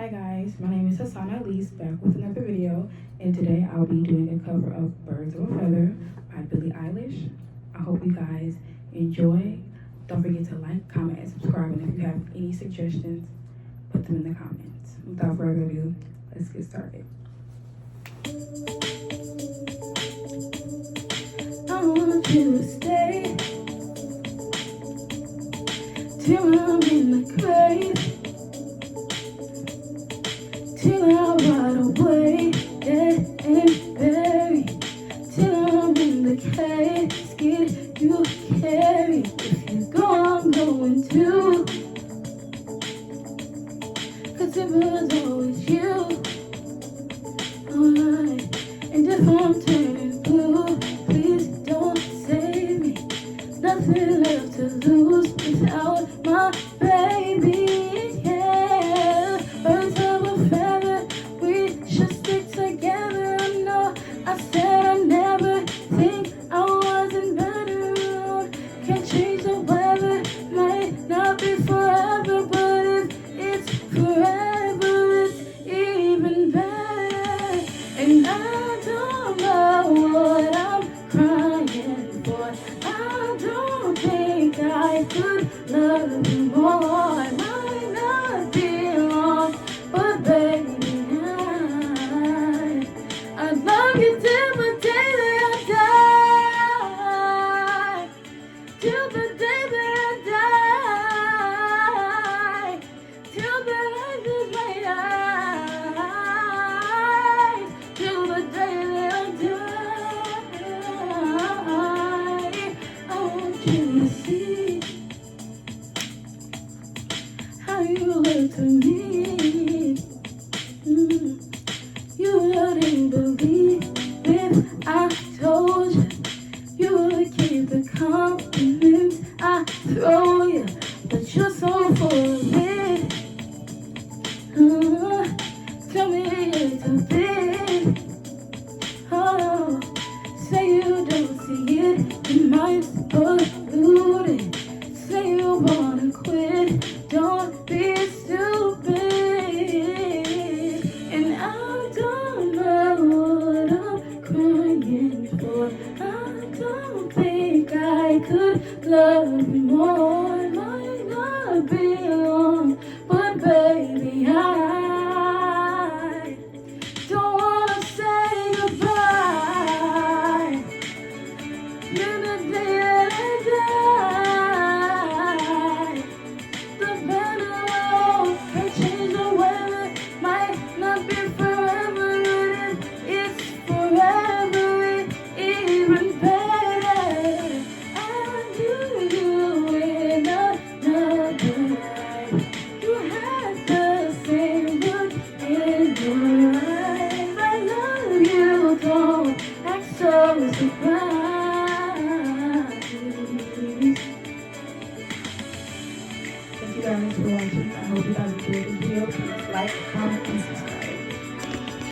Hi guys, my name is Hassana Elise, back with another video, and today I'll be doing a cover of Birds of a Feather by Billie Eilish. I hope you guys enjoy. Don't forget to like, comment, and subscribe, and if you have any suggestions, put them in the comments. Without further ado, let's get started. I want you to stay till I'm in the grave. Till I ride away, dead and buried. Till I'm in the casket you carry. If you go, I'm going too. Cause it was always you, alright. And if I'm turning blue, please don't save me. Nothing left to lose without my baby. And I don't know what I'm crying for. I don't think I could love you more. I might not be long, but baby, I love you till the day that I die. Till the day that I die. Till the light is my eyes. Till the day that I die. I want you to see how you look to me. You wouldn't believe if I told you. You would keep the compliments I throw you, but you're so full of it. Tell me it's a bit. Oh, say you don't see it, your mind's polluted. Say you wanna quit, don't be stupid. And I don't know what I'm crying for. I don't think I could love you more. It might not be long, but baby, I don't wanna say goodbye. You're the day that I die. The better road can change the weather. Might not be forever, but it's forever. It's even better. I knew you in another life. You had the same look in your eyes. I love you, don't act so surprised. Thank you guys for watching. I hope you guys enjoyed this video. Please like, comment,